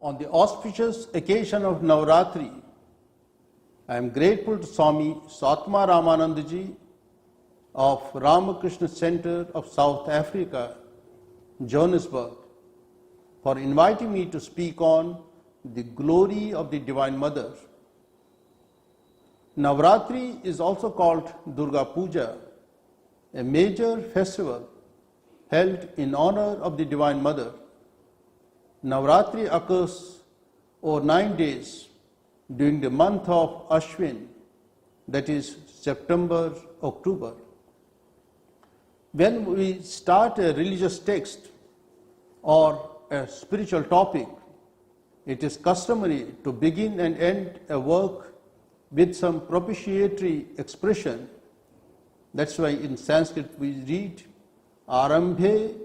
On the auspicious occasion of Navratri, I am grateful to Swami Satma Ramanandaji of Ramakrishna Center of South Africa, Johannesburg, for inviting me to speak on the glory of the Divine Mother. Navratri is also called Durga Puja, a major festival held in honor of the Divine Mother. Navratri occurs over 9 days during the month of Ashwin, that is September, October. When we start a religious text or a spiritual topic, it is customary to begin and end a work with some propitiatory expression. That's why in Sanskrit we read, Arambhe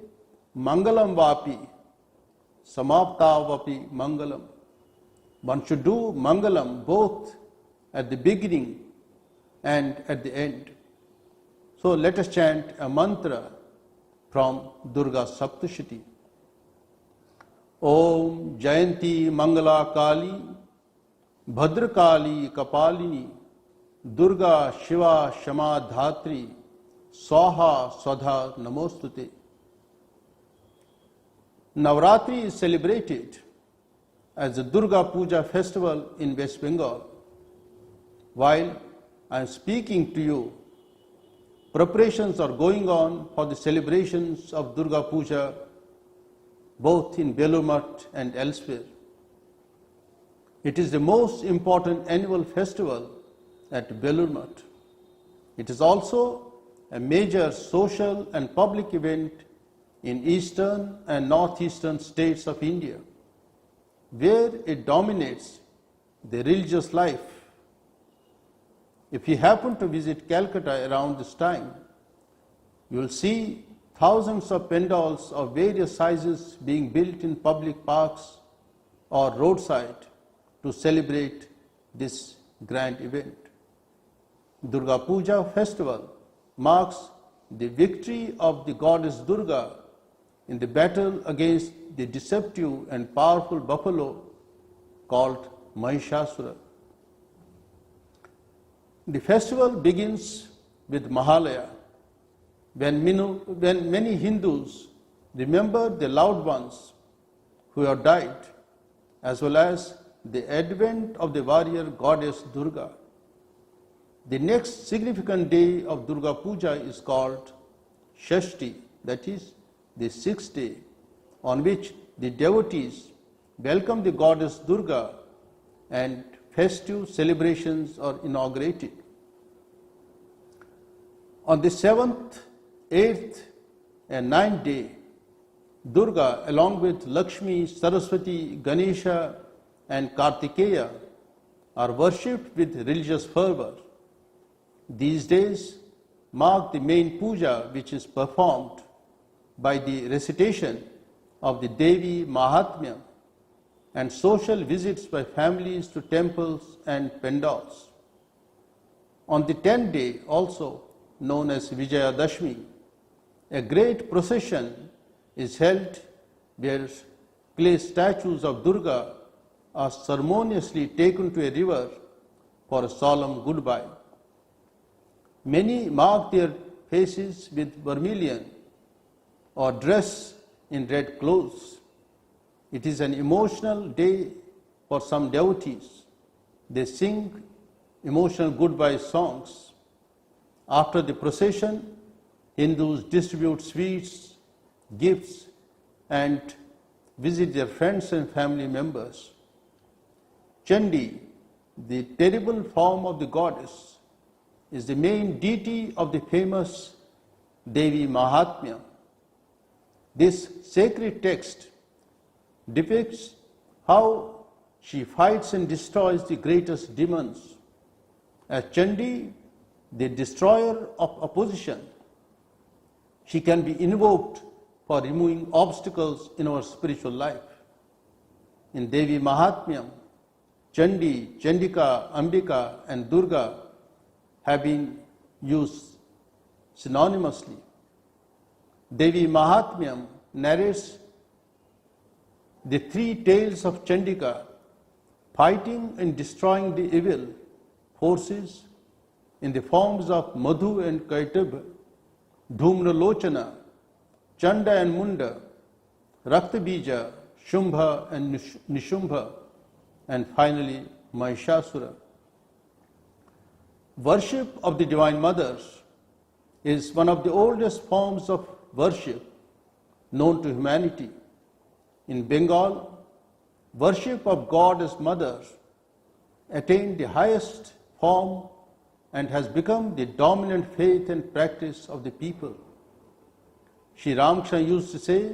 Mangalam Vapi, Samaptavapi Mangalam. One should do Mangalam both at the beginning and at the end. So let us chant a mantra from Durga Saptashti. Om Jayanti Mangala Kali, Bhadrakali Kapalini, Durga Shiva Shama Dhatri, Swaha Swadha Namostute. Navratri is celebrated as the Durga Puja festival in West Bengal. While I am speaking to you, preparations are going on for the celebrations of Durga Puja both in Belur Math and elsewhere. It is the most important annual festival at Belur Math. It is also a major social and public event in eastern and northeastern states of India, where it dominates the religious life. If you happen to visit Calcutta around this time, you will see thousands of pandals of various sizes being built in public parks or roadside to celebrate this grand event. Durga Puja festival marks the victory of the goddess Durga in the battle against the deceptive and powerful buffalo called Mahishasura. The festival begins with Mahalaya, when many Hindus remember the loved ones who have died, as well as the advent of the warrior goddess Durga. The next significant day of Durga Puja is called Shashti, that is the 6th day, on which the devotees welcome the goddess Durga and festive celebrations are inaugurated. On the 7th, 8th and 9th day, Durga, along with Lakshmi, Saraswati, Ganesha and Kartikeya, are worshipped with religious fervor. These days mark the main puja, which is performed by the recitation of the Devi Mahatmya and social visits by families to temples and pandals. On the 10th day, also known as Vijayadashmi, a great procession is held where clay statues of Durga are ceremoniously taken to a river for a solemn goodbye. Many mark their faces with vermilion or dress in red clothes. It is an emotional day for some devotees. They sing emotional goodbye songs. After the procession, Hindus distribute sweets, gifts, and visit their friends and family members. Chandi, the terrible form of the goddess, is the main deity of the famous Devi Mahatmya. This sacred text depicts how she fights and destroys the greatest demons. As Chandi, the destroyer of opposition, she can be invoked for removing obstacles in our spiritual life. In Devi Mahatmyam, Chandi, Chandika, Ambika and Durga have been used synonymously. Devi Mahatmyam narrates the three tails of Chandika, fighting and destroying the evil forces in the forms of Madhu and Kaitabha, Dhumra Lochana, Chanda and Munda, Raktabija, Shumbha and Nishumbha, and finally Mahishasura. Worship of the Divine Mother is one of the oldest forms of worship known to humanity. In Bengal, worship of God as Mother attained the highest form and has become the dominant faith and practice of the people. Sri Ramakrishna used to say,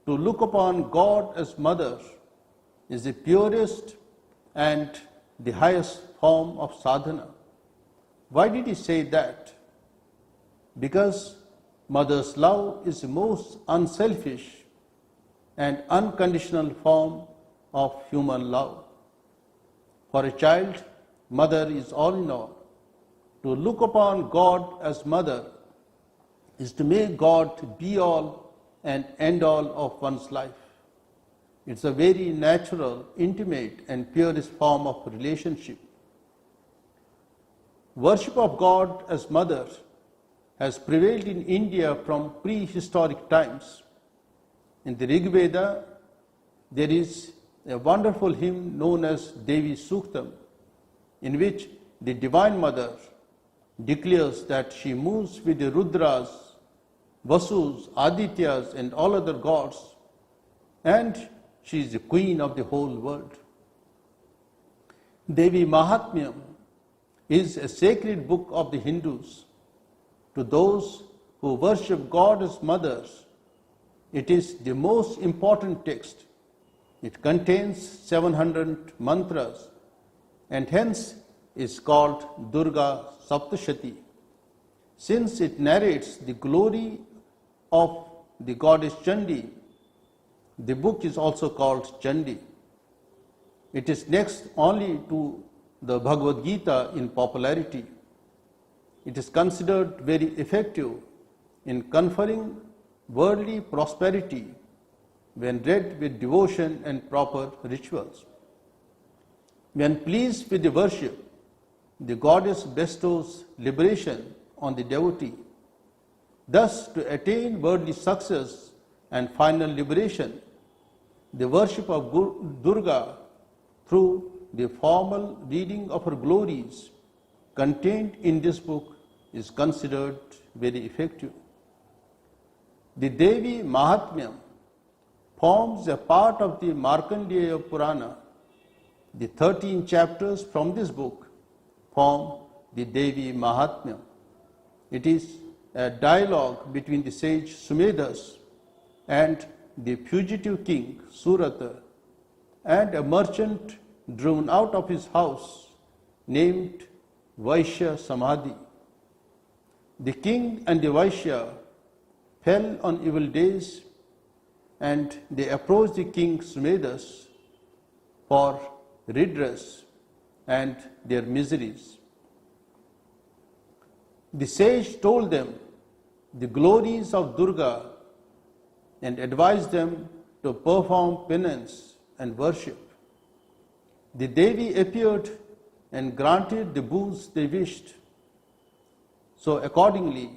to look upon God as Mother is the purest and the highest form of sadhana. Why did he say that? Because Mother's love is the most unselfish and unconditional form of human love. For a child, Mother is all in all. To look upon God as Mother is to make God be all and end all of one's life. It's a very natural, intimate, and purest form of relationship. Worship of God as Mother has prevailed in India from prehistoric times. In the Rig Veda, there is a wonderful hymn known as Devi Suktam, in which the Divine Mother declares that she moves with the Rudras, Vasus, Adityas, and all other gods, and she is the queen of the whole world. Devi Mahatmyam is a sacred book of the Hindus. To those who worship God as mothers, it is the most important text. It contains 700 mantras and hence is called Durga Saptashati. Since it narrates the glory of the goddess Chandi, the book is also called Chandi. It is next only to the Bhagavad Gita in popularity. It is considered very effective in conferring worldly prosperity when read with devotion and proper rituals. When pleased with the worship, the goddess bestows liberation on the devotee. Thus, to attain worldly success and final liberation, the worship of Durga through the formal reading of her glories contained in this book is considered very effective. The Devi Mahatmyam forms a part of the Markandeya Purana. The 13 chapters from this book form the Devi Mahatmyam. It is a dialogue between the sage Sumedhas and the fugitive king Surata and a merchant driven out of his house named Vaishya Samadhi. The king and the Vaishya fell on evil days and they approached the king Sumedhas for redress and their miseries. The sage told them the glories of Durga and advised them to perform penance and worship. The Devi appeared and granted the boons they wished. So accordingly,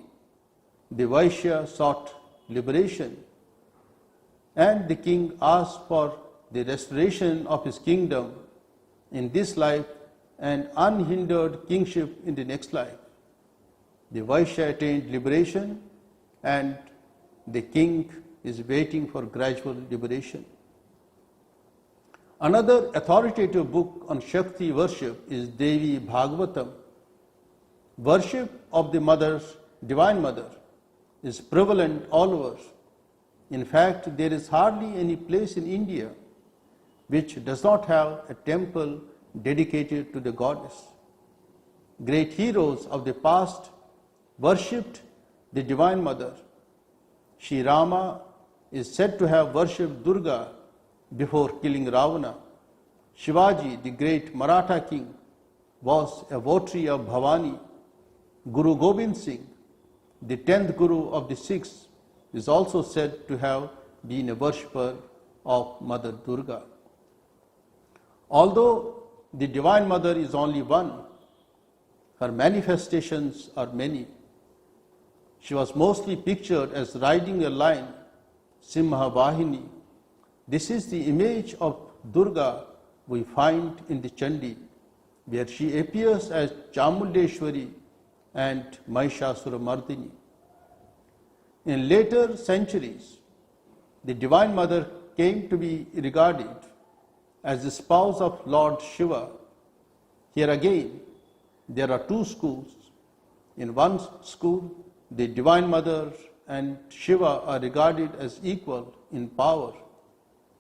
the Vaishya sought liberation and the king asked for the restoration of his kingdom in this life and unhindered kingship in the next life. The Vaishya attained liberation and the king is waiting for gradual liberation. Another authoritative book on Shakti worship is Devi Bhagavatam. Worship of the Mother's Divine Mother is prevalent all over. In fact, there is hardly any place in India which does not have a temple dedicated to the goddess. Great heroes of the past worshipped the Divine Mother. Sri Rama is said to have worshipped Durga before killing Ravana. Shivaji, the great Maratha king, was a votary of Bhavani. Guru Gobind Singh, the 10th Guru of the Sikhs, is also said to have been a worshipper of Mother Durga. Although the Divine Mother is only one, her manifestations are many. She was mostly pictured as riding a lion, Simha Vahini. This is the image of Durga we find in the Chandi, where she appears as Chamundeshwari and Mahishasura Mardini. In later centuries, the Divine Mother came to be regarded as the spouse of Lord Shiva. Here again, there are two schools. In one school, the Divine Mother and Shiva are regarded as equal in power.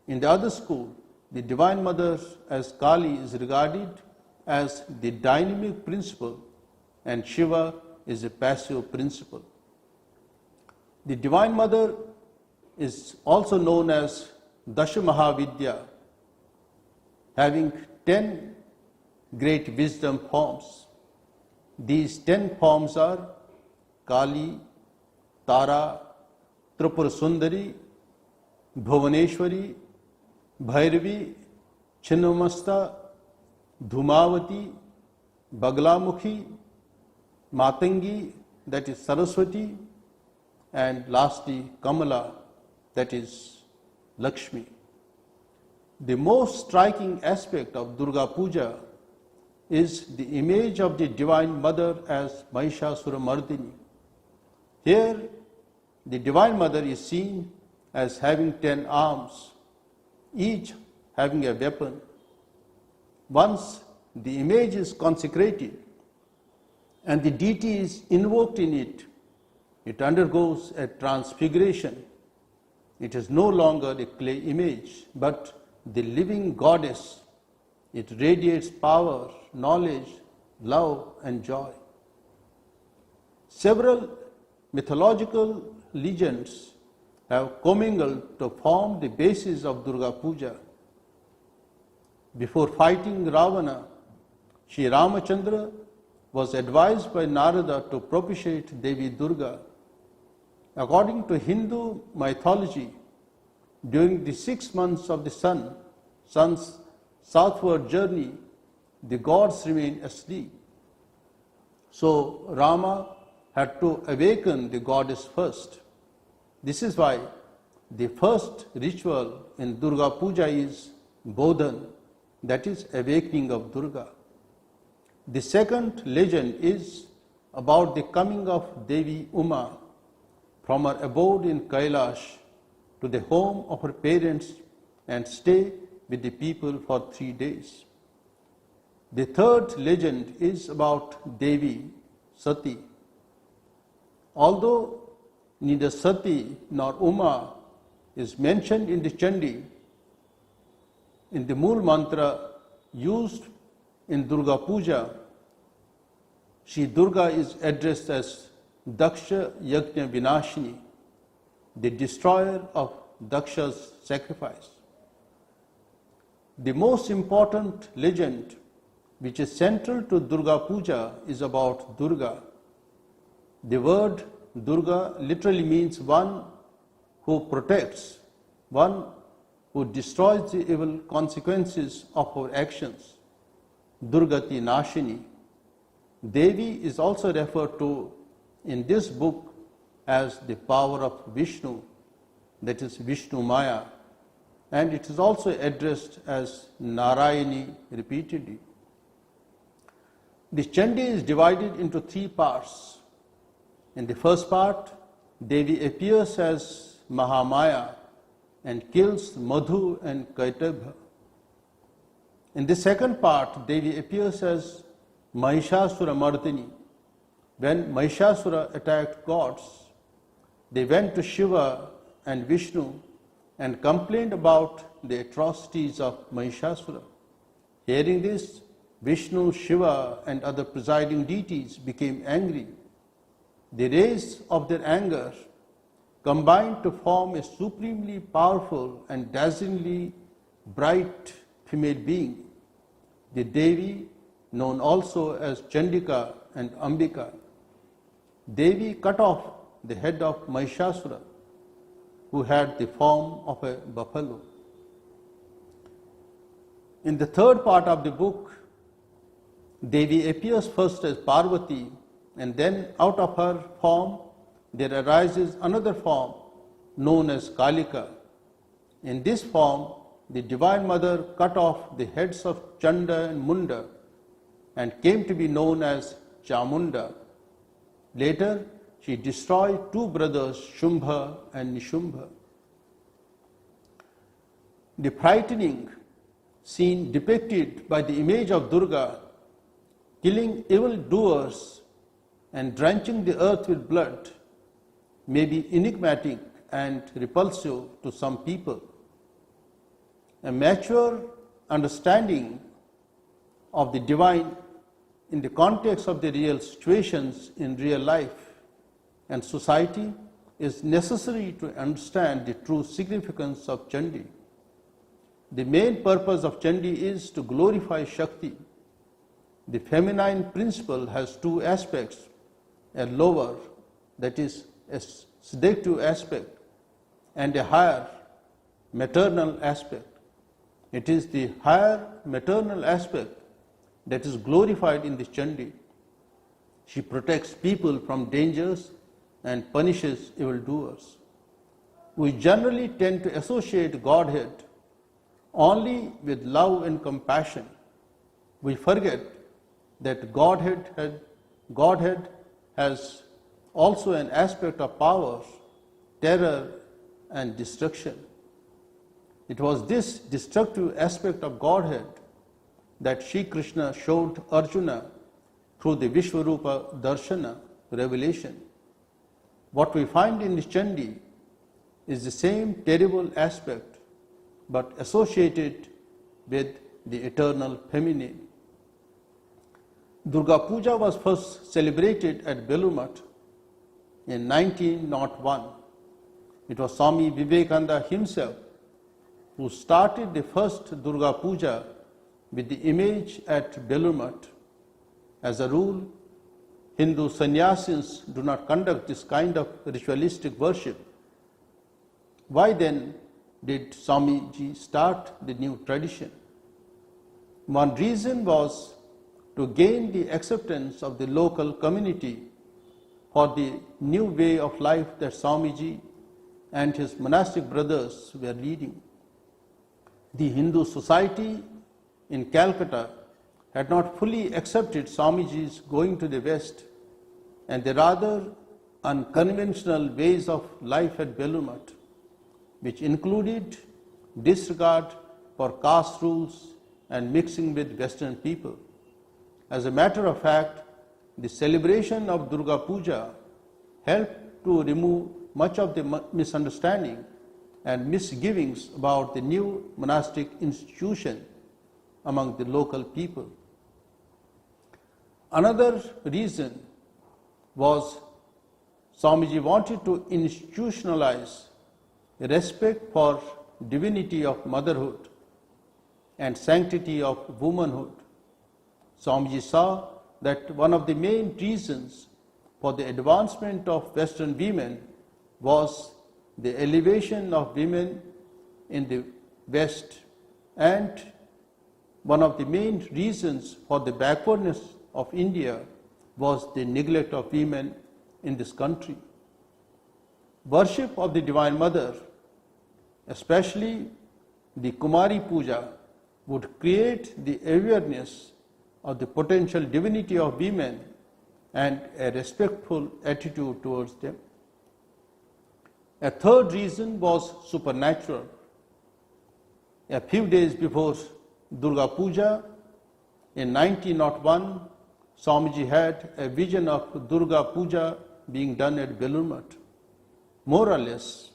In the other school, the Divine Mother as Kali is regarded as the dynamic principle and Shiva is a passive principle. The Divine Mother is also known as Dasha Mahavidya, having 10 great wisdom forms. These 10 forms are Kali, Tara, Tripura Sundari, Bhuvaneshwari, Bhairavi, Chinnamasta, Dhumavati, Baglamukhi, Matangi, that is Saraswati, and lastly Kamala, that is Lakshmi. The most striking aspect of Durga Puja is the image of the Divine Mother as Mahishasura Mardini. Here, the Divine Mother is seen as having 10 arms, each having a weapon. Once the image is consecrated and the deity is invoked in it, it undergoes a transfiguration. It is no longer a clay image, but the living goddess. It radiates power, knowledge, love, and joy. Several mythological legends have commingled to form the basis of Durga Puja. Before fighting Ravana, Sri Ramachandra was advised by Narada to propitiate Devi Durga. According to Hindu mythology, during the 6 months of the sun's southward journey, the gods remained asleep. So Rama had to awaken the goddess first. This is why the first ritual in Durga Puja is Bodhan, that is awakening of Durga. The second legend is about the coming of Devi Uma from her abode in Kailash to the home of her parents and stay with the people for 3 days. The third legend is about Devi Sati. Although neither Sati nor Uma is mentioned in the Chandi, in the Mool Mantra used in Durga Puja, Shri Durga is addressed as Daksha Yajna Vinashini, the destroyer of Daksha's sacrifice. The most important legend which is central to Durga Puja is about Durga. The word Durga literally means one who protects, one who destroys the evil consequences of our actions. Durgati Nashini. Devi is also referred to in this book as the power of Vishnu, that is Vishnu Maya, and it is also addressed as Narayani repeatedly. The Chandi is divided into 3 parts. In the first part, Devi appears as Mahamaya and kills Madhu and Kaitabha. In the second part, Devi appears as Mahishasura Mardini. When Mahishasura attacked gods, they went to Shiva and Vishnu and complained about the atrocities of Mahishasura. Hearing this, Vishnu, Shiva, and other presiding deities became angry. The rays of their anger combined to form a supremely powerful and dazzlingly bright female being, the Devi, known also as Chandika and Ambika. Devi cut off the head of Mahishasura, who had the form of a buffalo. In the third part of the book, Devi appears first as Parvati, and then out of her form there arises another form known as Kalika. In this form, the Divine Mother cut off the heads of Chanda and Munda and came to be known as Chamunda. Later, she destroyed two brothers, Shumbha and Nishumbha. The frightening scene depicted by the image of Durga killing evildoers and drenching the earth with blood may be enigmatic and repulsive to some people. A mature understanding of the divine in the context of the real situations in real life and society is necessary to understand the true significance of Chandi. The main purpose of Chandi is to glorify Shakti. The feminine principle has two aspects, a lower, that is, a seductive aspect, and a higher, maternal aspect. It is the higher maternal aspect that is glorified in the Chandi. She protects people from dangers and punishes evildoers. We generally tend to associate Godhead only with love and compassion. We forget that Godhead has also an aspect of power, terror, and destruction. It was this destructive aspect of Godhead that Shri Krishna showed Arjuna through the Vishwarupa Darshana revelation. What we find in the Chandi is the same terrible aspect but associated with the eternal feminine. Durga Puja was first celebrated at Belur Math in 1901. It was Swami Vivekananda himself who started the first Durga Puja with the image at Belur Math. As a rule, Hindu sannyasis do not conduct this kind of ritualistic worship. Why then did Swamiji start the new tradition? One reason was to gain the acceptance of the local community for the new way of life that Swamiji and his monastic brothers were leading. The Hindu society in Calcutta had not fully accepted Swamiji's going to the West and the rather unconventional ways of life at Belur Math, which included disregard for caste rules and mixing with Western people. As a matter of fact, the celebration of Durga Puja helped to remove much of the misunderstanding and misgivings about the new monastic institution among the local people. Another reason was Swamiji wanted to institutionalize respect for divinity of motherhood and sanctity of womanhood. Swamiji saw that one of the main reasons for the advancement of Western women was the elevation of women in the West, and one of the main reasons for the backwardness of India was the neglect of women in this country. Worship of the Divine Mother, especially the Kumari Puja, would create the awareness of the potential divinity of women and a respectful attitude towards them. A third reason was supernatural. A few days before Durga Puja in 1901, Swamiji had a vision of Durga Puja being done at Belur Math. More or less,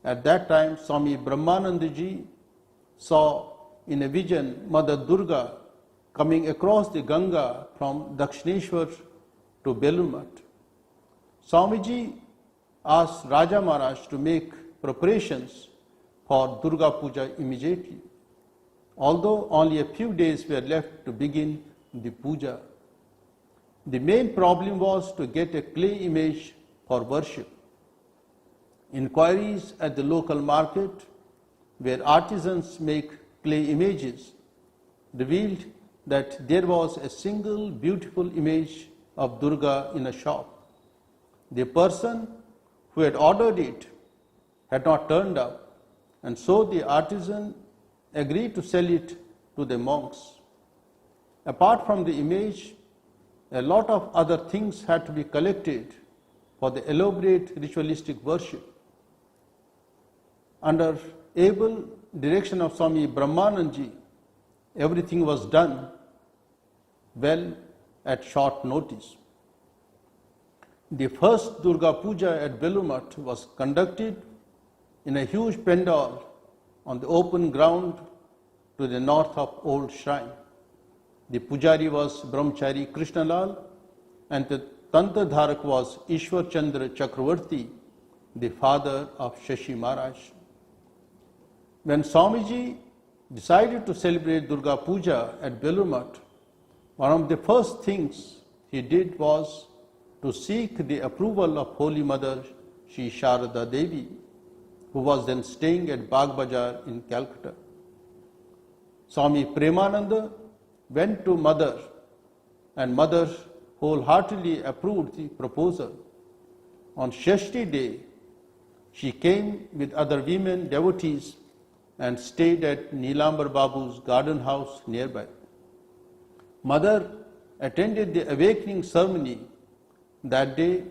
at that time, Swami Brahmanandaji saw in a vision Mother Durga coming across the Ganga from Dakshineshwar to Belur Math. Swamiji asked Raja Maharaj to make preparations for Durga Puja immediately, although only a few days were left to begin the puja. The main problem was to get a clay image for worship. Inquiries at the local market, where artisans make clay images, revealed that there was a single beautiful image of Durga in a shop. The person who had ordered it had not turned up, and so the artisan agreed to sell it to the monks. Apart from the image, a lot of other things had to be collected for the elaborate ritualistic worship. Under able direction of Swami Brahmanandji, everything was done well at short notice. The first Durga Puja at Bellumat was conducted in a huge pandal on the open ground to the north of Old Shrine. The Pujari was Brahmachari Krishnalal and the Tantradharak was Ishwar Chandra Chakravarti, the father of Shashi Maharaj. When Swamiji decided to celebrate Durga Puja at Bellumat, one of the first things he did was to seek the approval of Holy Mother Shri Sharada Devi, who was then staying at Bagh Bazar in Calcutta. Swami Premananda went to Mother, and Mother wholeheartedly approved the proposal. On Shashti day, she came with other women devotees and stayed at Neelambar Babu's garden house nearby. Mother attended the awakening ceremony that day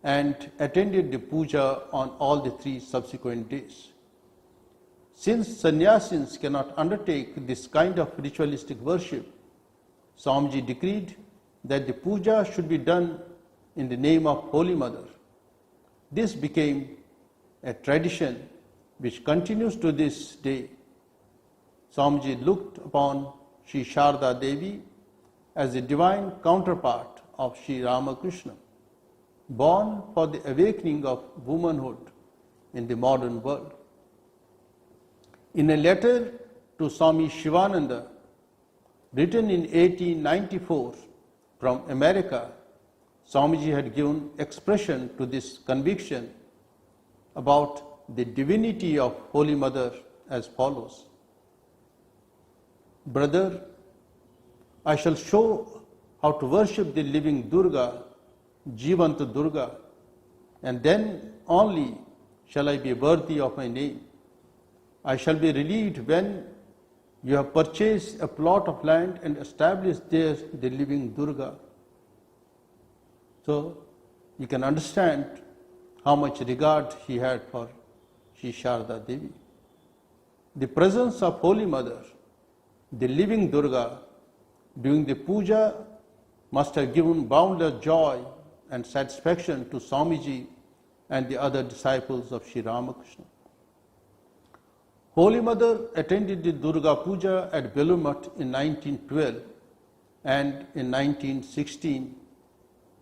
and attended the puja on all the 3 subsequent days. Since sannyasins cannot undertake this kind of ritualistic worship, Swamiji decreed that the puja should be done in the name of Holy Mother. This became a tradition which continues to this day. Swamiji looked upon Shri Sharda Devi as the divine counterpart of Shri Ramakrishna, born for the awakening of womanhood in the modern world. In a letter to Swami Shivananda, written in 1894 from America, Swamiji had given expression to this conviction about the divinity of Holy Mother as follows. Brother, I shall show how to worship the living Durga, Jivanta Durga, and then only shall I be worthy of my name. I shall be relieved when you have purchased a plot of land and established there the living Durga. So you can understand how much regard he had for Shri Sharda Devi. The presence of Holy Mother, the living Durga, during the puja must have given boundless joy and satisfaction to Swamiji and the other disciples of Shri Ramakrishna. Holy Mother attended the Durga Puja at Bellumat in 1912 and in 1916,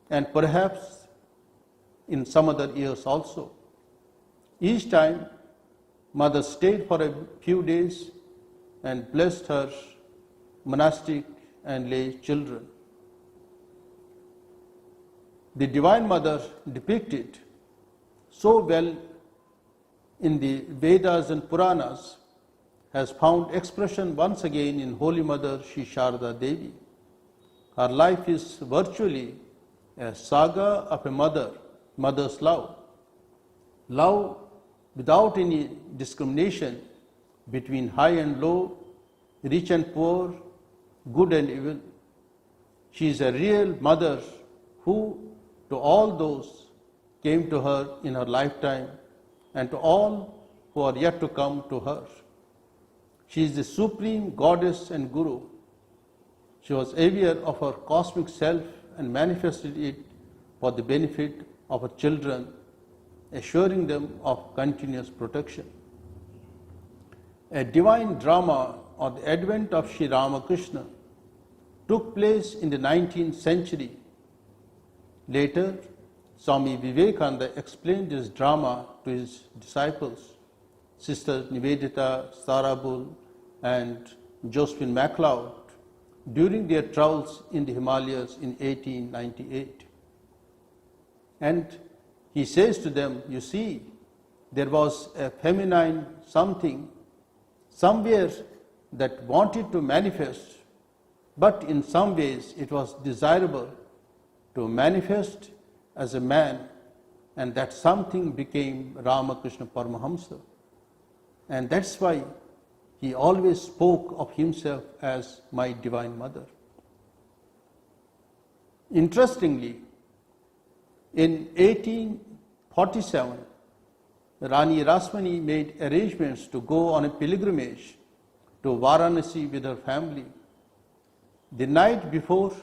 and perhaps in some other years also. Each time, Mother stayed for a few days and blessed her monastic and lay children. The Divine Mother depicted so well in the Vedas and Puranas has found expression once again in Holy Mother Shri Sharda Devi. Her life is virtually a saga of a mother's love. Love without any discrimination between high and low, rich and poor, good and evil. She is a real mother who, to all those came to her in her lifetime and to all who are yet to come to her. She is the supreme goddess and guru. She was aware of her cosmic self and manifested it for the benefit of her children, assuring them of continuous protection. A divine drama on the advent of Sri Ramakrishna took place in the 19th century. Later, Swami Vivekananda explained this drama to his disciples, Sister Nivedita Sarabul and Josephine MacLeod, during their travels in the Himalayas in 1898. And he says to them, you see, there was a feminine something somewhere that wanted to manifest, but in some ways it was desirable to manifest as a man, and that something became Ramakrishna Paramahamsa. And that's why he always spoke of himself as my Divine Mother. Interestingly, in 1847, Rani Rasmani made arrangements to go on a pilgrimage to Varanasi with her family. The night before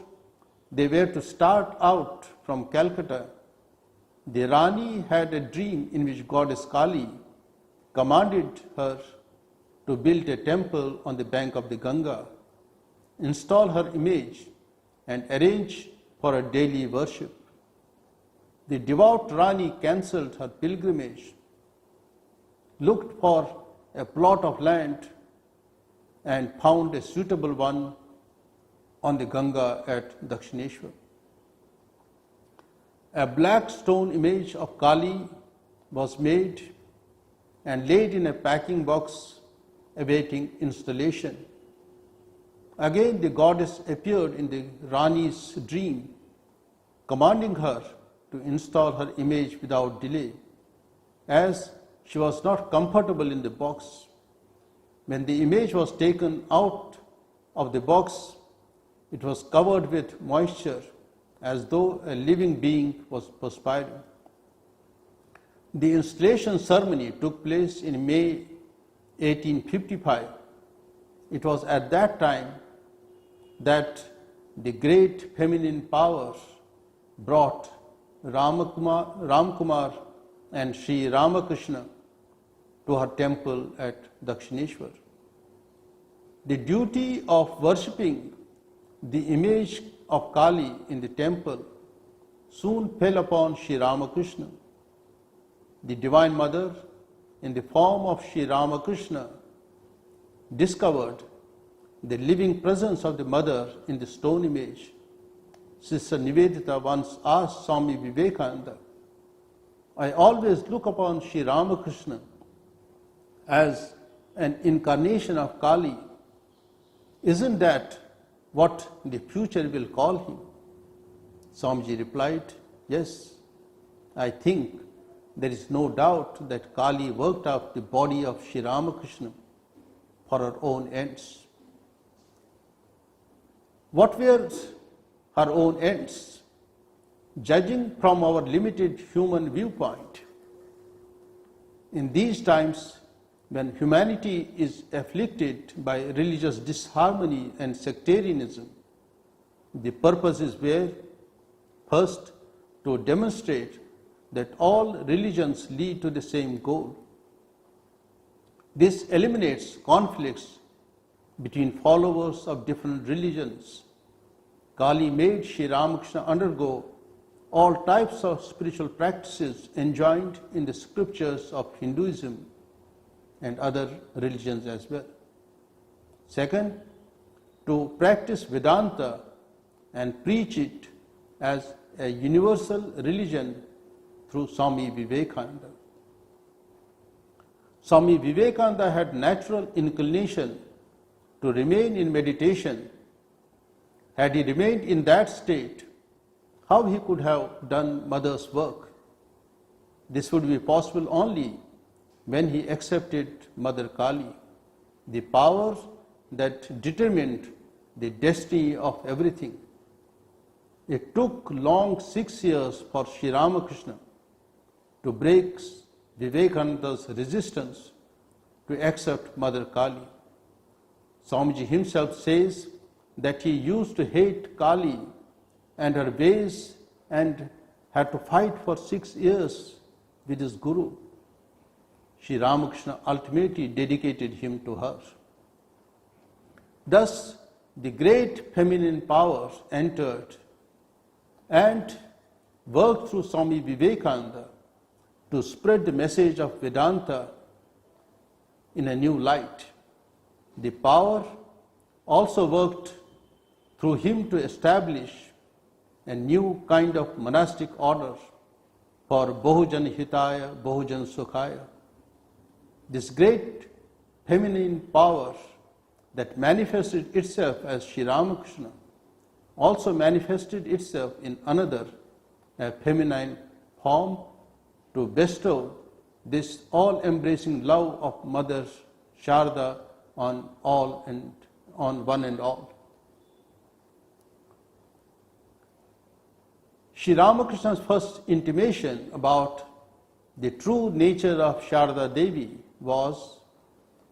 they were to start out from Calcutta, the Rani had a dream in which Goddess Kali commanded her to build a temple on the bank of the Ganga, install her image, and arrange for a daily worship. The devout Rani cancelled her pilgrimage, looked for a plot of land, and found a suitable one on the Ganga at Dakshineshwar. A black stone image of Kali was made and laid in a packing box awaiting installation. Again, the goddess appeared in the Rani's dream, commanding her to install her image without delay, as she was not comfortable in the box. When the image was taken out of the box, it was covered with moisture as though a living being was perspiring. The installation ceremony took place in May 1855. It was at that time that the great feminine power brought Ramkumar and Sri Ramakrishna to her temple at Dakshineshwar. The duty of worshipping the image of Kali in the temple soon fell upon Sri Ramakrishna. The Divine Mother, in the form of Sri Ramakrishna, discovered the living presence of the Mother in the stone image. Sister Nivedita once asked Swami Vivekananda, I always look upon Sri Ramakrishna as an incarnation of Kali. Isn't that what the future will call him? Swamiji replied, yes, I think there is no doubt that Kali worked out the body of Sri Ramakrishna for her own ends. What were her own ends? Judging from our limited human viewpoint, in these times when humanity is afflicted by religious disharmony and sectarianism, the purposes were first to demonstrate that all religions lead to the same goal. This eliminates conflicts between followers of different religions. Kali made Sri Ramakrishna undergo all types of spiritual practices enjoined in the scriptures of Hinduism and other religions as well. Second, to practice Vedanta and preach it as a universal religion through Swami Vivekananda. Swami Vivekananda had natural inclination to remain in meditation. Had he remained in that state, how he could have done Mother's work? This would be possible only when he accepted Mother Kali, the power that determined the destiny of everything. It took long 6 years for Sri Ramakrishna to break Vivekananda's resistance to accept Mother Kali. Swamiji himself says that he used to hate Kali and her ways and had to fight for 6 years with his Guru. Sri Ramakrishna ultimately dedicated him to her. Thus, the great feminine power entered and worked through Swami Vivekananda to spread the message of Vedanta in a new light. The power also worked through him to establish a new kind of monastic order for Bahujan Hitaya, Bahujan Sukhaya. This great feminine power that manifested itself as Sri Ramakrishna also manifested itself in another, a feminine form, to bestow this all-embracing love of Mother Sharda on all and on one and all. Sri Ramakrishna's first intimation about the true nature of Sharda Devi was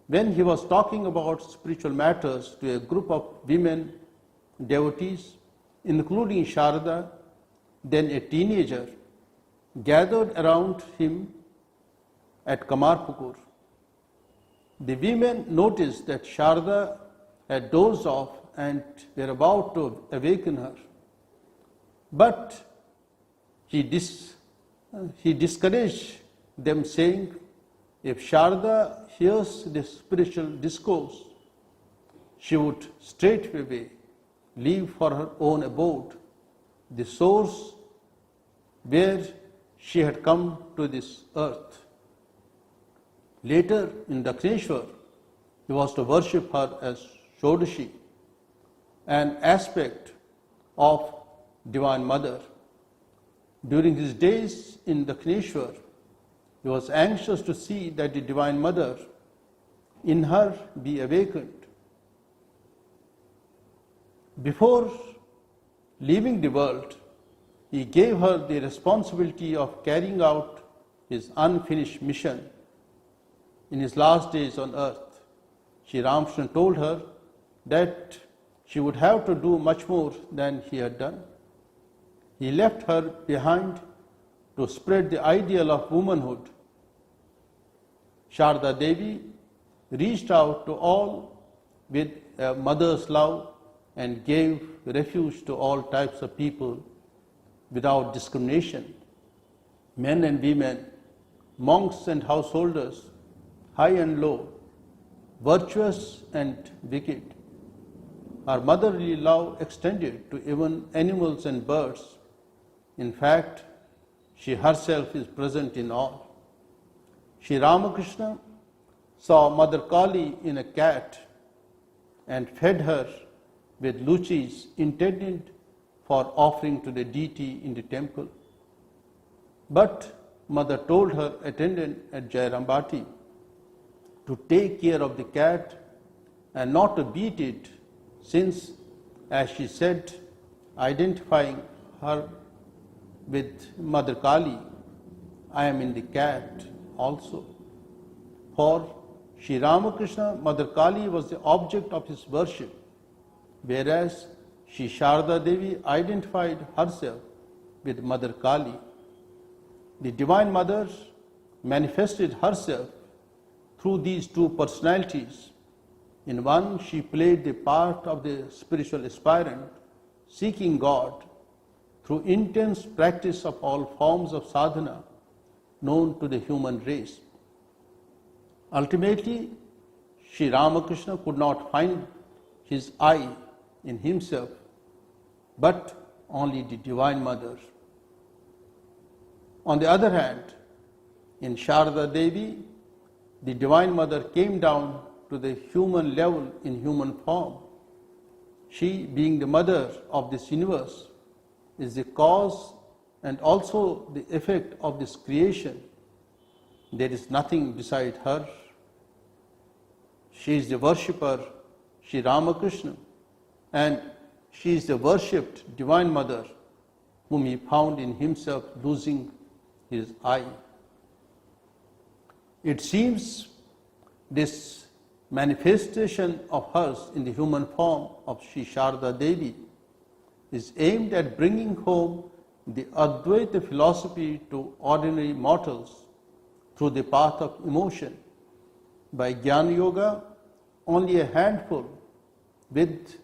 when he was talking about spiritual matters to a group of women devotees, including Sharda, then a teenager, gathered around him at Kamarpukur. The women noticed that Sharda had dozed off and were about to awaken her. But he discouraged them, saying, if Sharda hears this spiritual discourse, she would straightway leave for her own abode, the source where she had come to this earth. Later, in Dakshineshwar, he was to worship her as Shodashi, an aspect of Divine Mother. During his days in Dakshineshwar, he was anxious to see that the Divine Mother in her be awakened. Before leaving the world, he gave her the responsibility of carrying out his unfinished mission in his last days on earth. Sri Ramakrishna told her that she would have to do much more than he had done. He left her behind to spread the ideal of womanhood. Sharda Devi reached out to all with a mother's love and gave refuge to all types of people without discrimination. Men and women, monks and householders, high and low, virtuous and wicked. Her motherly love extended to even animals and birds. In fact, she herself is present in all. Sri Ramakrishna saw Mother Kali in a cat and fed her with luchis intended for offering to the deity in the temple. But Mother told her attendant at Jairambati to take care of the cat and not to beat it, since, as she said, identifying her with Mother Kali, I am in the cat also. For Sri Ramakrishna, Mother Kali was the object of his worship, whereas Sri Sharda Devi identified herself with Mother Kali. The Divine Mother manifested herself through these two personalities. In one, she played the part of the spiritual aspirant seeking God through intense practice of all forms of sadhana known to the human race. Ultimately, Sri Ramakrishna could not find his I in himself, but only the Divine Mother. On the other hand, in Sharda Devi, the Divine Mother came down to the human level in human form. She, being the mother of this universe, is the cause and also the effect of this creation. There is nothing beside her. She is the worshipper, Sri Ramakrishna, and she is the worshipped Divine Mother, whom he found in himself losing his I. It seems this manifestation of hers in the human form of Sri Sharda Devi is aimed at bringing home the Advaita philosophy to ordinary mortals through the path of emotion. By Jnana Yoga, only a handful with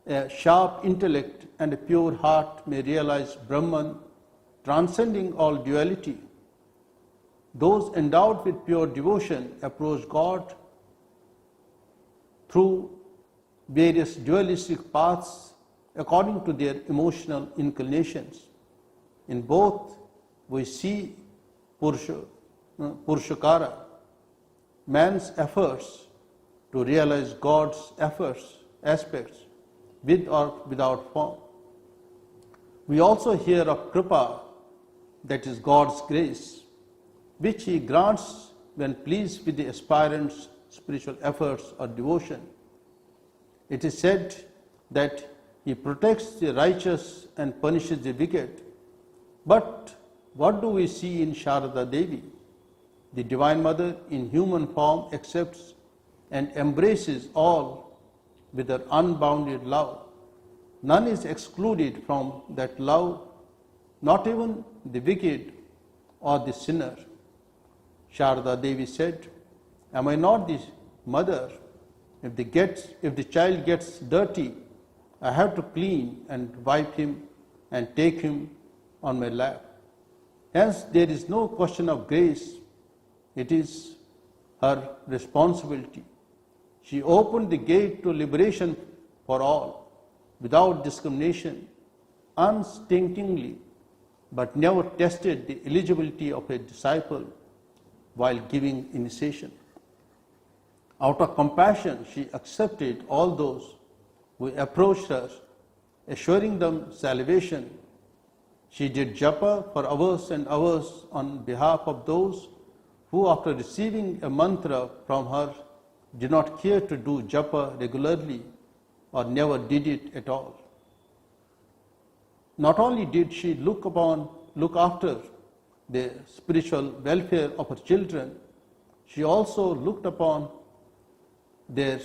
a sharp intellect and a pure heart may realize Brahman, transcending all duality. Those endowed with pure devotion approach God through various dualistic paths according to their emotional inclinations. In both, we see Purushakara, man's efforts to realize God's aspects, with or without form. We also hear of Kripa, that is God's grace, which He grants when pleased with the aspirant's spiritual efforts or devotion. It is said that He protects the righteous and punishes the wicked. But what do we see in Sharada Devi? The Divine Mother in human form accepts and embraces all with her unbounded love. None is excluded from that love, not even the wicked or the sinner. Sharada Devi said, "Am I not the mother? If the child gets dirty, I have to clean and wipe him and take him on my lap." Hence, there is no question of grace. It is her responsibility. She opened the gate to liberation for all, without discrimination, unstintingly, but never tested the eligibility of a disciple while giving initiation. Out of compassion, she accepted all those who approached her, assuring them salvation. She did japa for hours and hours on behalf of those who, after receiving a mantra from her, did not care to do japa regularly or never did it at all. Not only did she look after the spiritual welfare of her children, she also looked upon their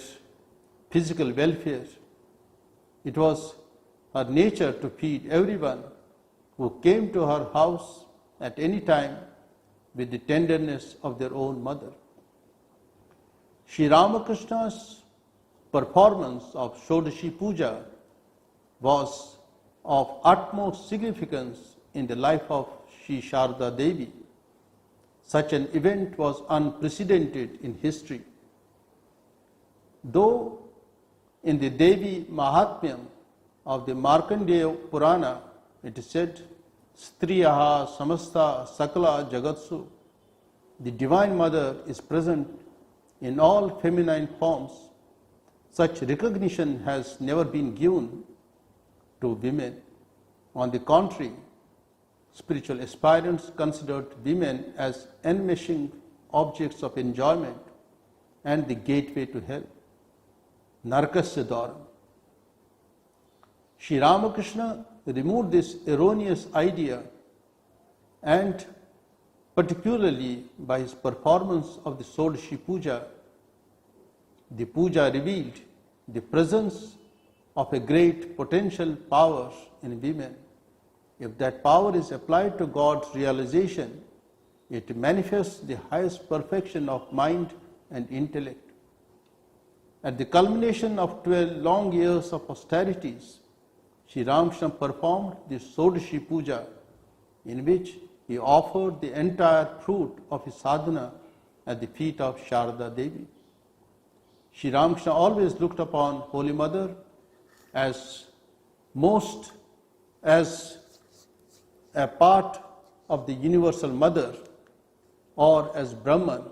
physical welfare. It was her nature to feed everyone who came to her house at any time with the tenderness of their own mother. Sri Ramakrishna's performance of Shodashi Puja was of utmost significance in the life of Sri Sharada Devi. Such an event was unprecedented in history. Though in the Devi Mahatmyam of the Markandeya Purana, it is said, Striyaha Samasta Sakala Jagatsu, the Divine Mother is present in all feminine forms. Such recognition has never been given to women. On the contrary, spiritual aspirants considered women as enmeshing objects of enjoyment and the gateway to hell. Narakasya Dwaram. Sri Ramakrishna removed this erroneous idea, and particularly by his performance of the Shodashi Puja, the puja revealed the presence of a great potential power in women. If that power is applied to God's realization, it manifests the highest perfection of mind and intellect. At the culmination of 12 long years of austerities, Sri Ramakrishna performed the Shodashi Puja, in which he offered the entire fruit of his sadhana at the feet of Sharada Devi. Sri Ramakrishna always looked upon Holy Mother as a part of the Universal Mother, or as Brahman.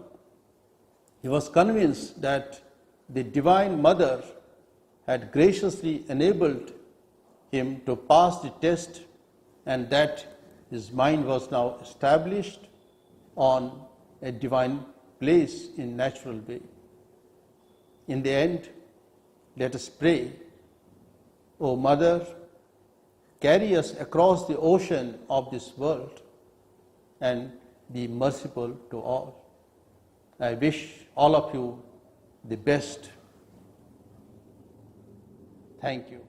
He was convinced that the Divine Mother had graciously enabled him to pass the test, and that his mind was now established on a divine place in natural way. In the end, let us pray, O Mother, carry us across the ocean of this world and be merciful to all. I wish all of you the best. Thank you.